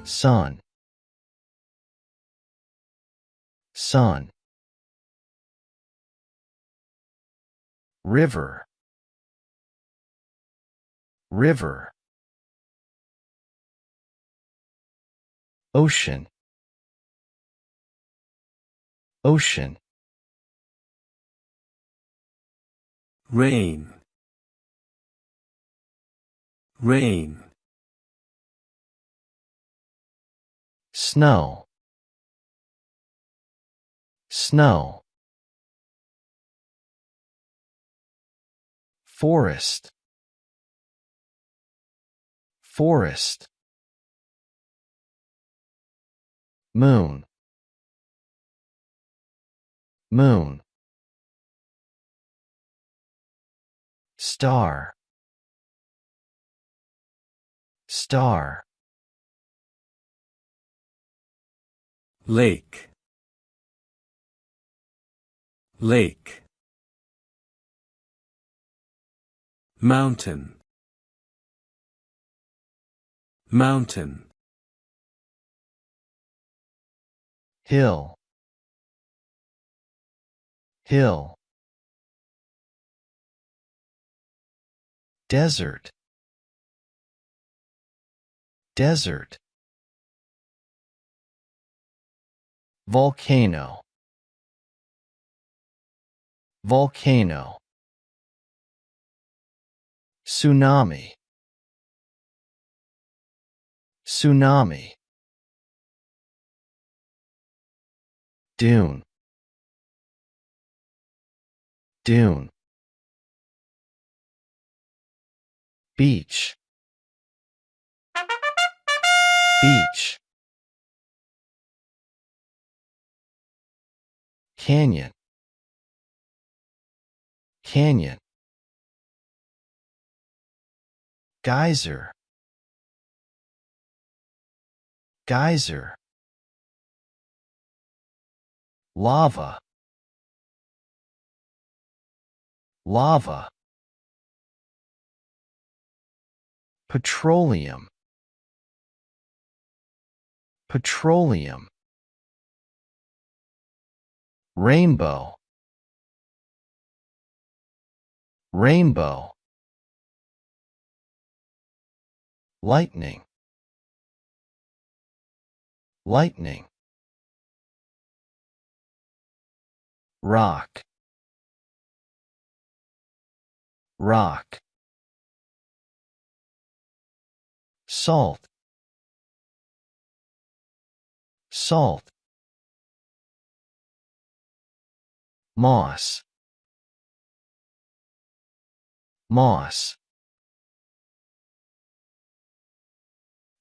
sun, sun, river, river, ocean, ocean, rain, rain, snow, snow, forest, forest, moon, moon, star, star, lake, lake, mountain, mountain, hill, hill, desert, desert, volcano, volcano, tsunami, tsunami, dune, dune, beach, beach, canyon, canyon, geyser, geyser, lava, lava, petroleum, petroleum, rainbow, rainbow, lightning, lightning, rock, rock, salt, salt, moss, moss,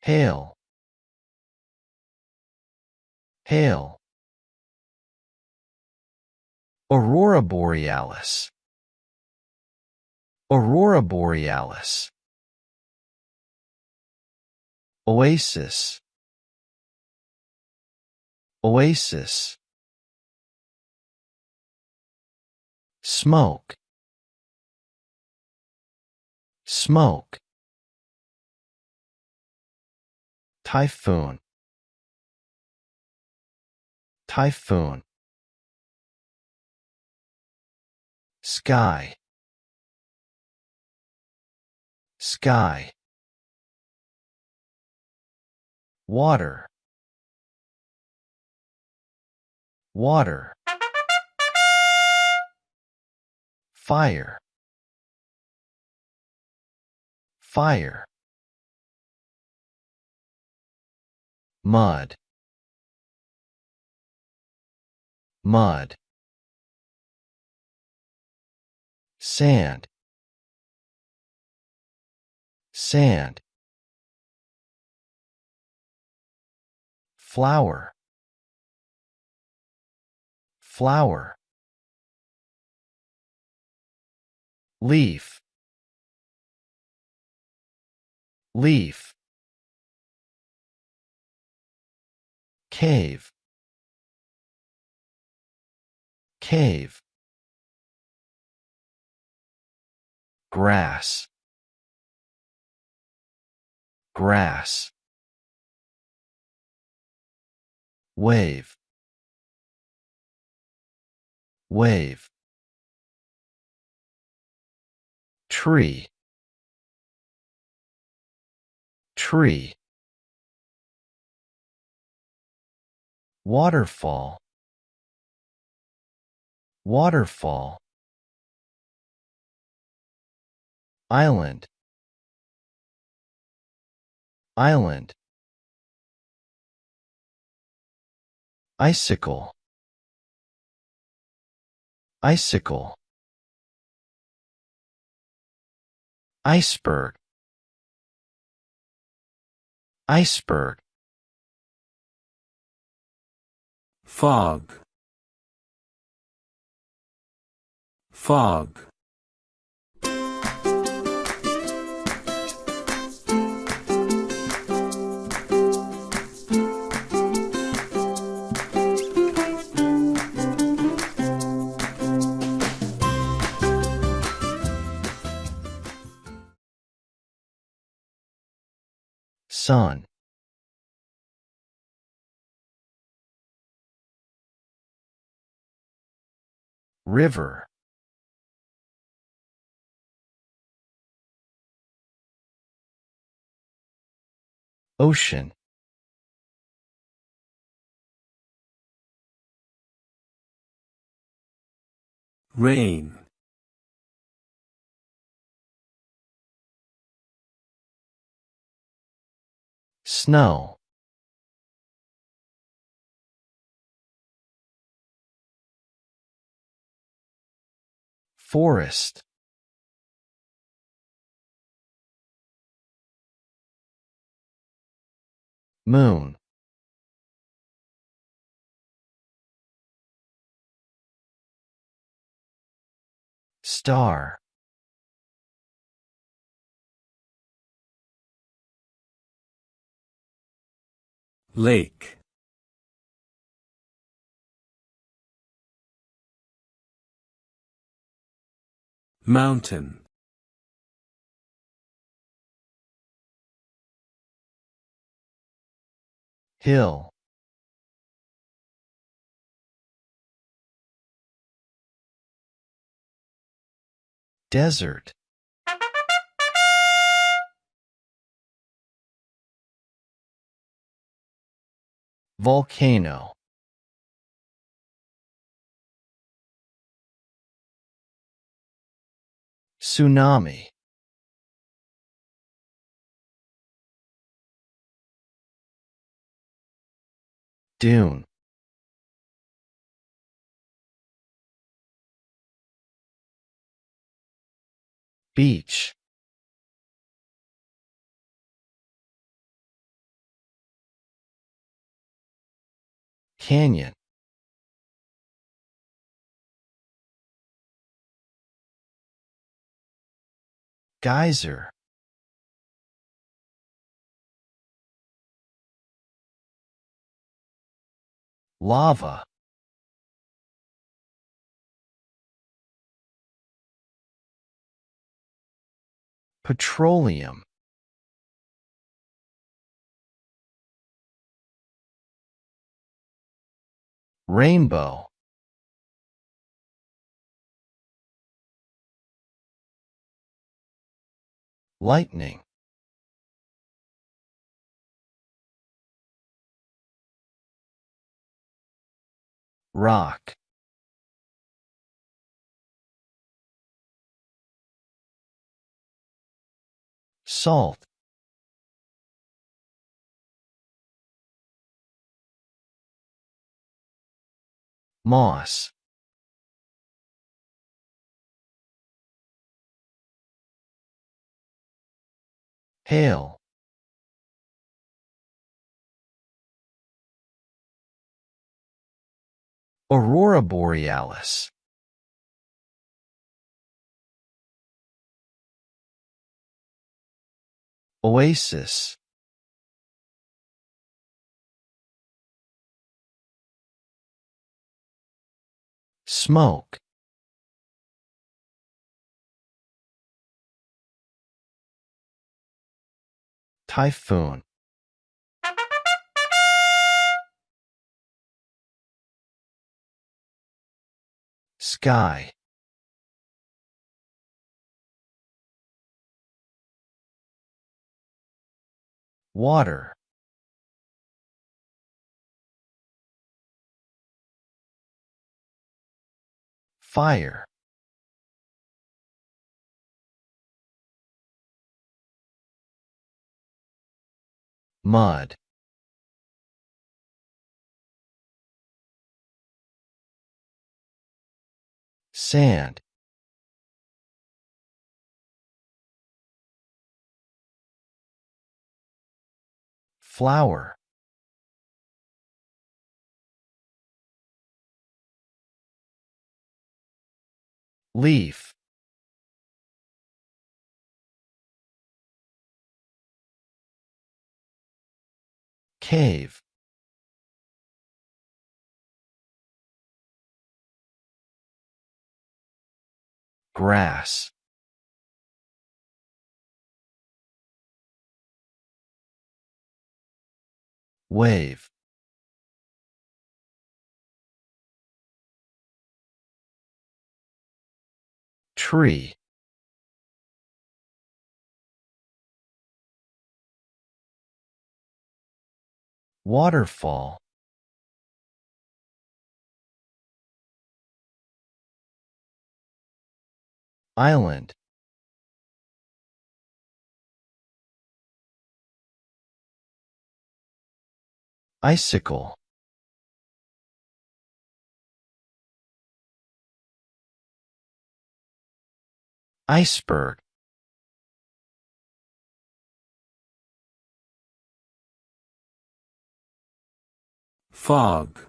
hail, hail, aurora borealis, aurora borealis, oasis, oasis, smoke, smoke, typhoon, typhoon, sky, sky, water, water, fire, fire, mud, mud, sand, sand, flower, flower, leaf, leaf, cave, cave, grass, grass, wave, wave, tree, tree, waterfall, waterfall, island, island, icicle, icicle, iceberg, iceberg, fog, fog, sun, river, ocean, rain, snow, forest, moon, star, lake, mountain, hill, desert, volcano, tsunami, dune, beach, canyon, geyser, lava, petroleum, rainbow, lightning, rock, salt, moss, hail, aurora borealis, oasis, smoke, typhoon, Sky. Water. Fire. Mud. Sand. Flower. Leaf. Cave. Grass. Wave. Tree. Waterfall. Island. Icicle. Iceberg. Fog.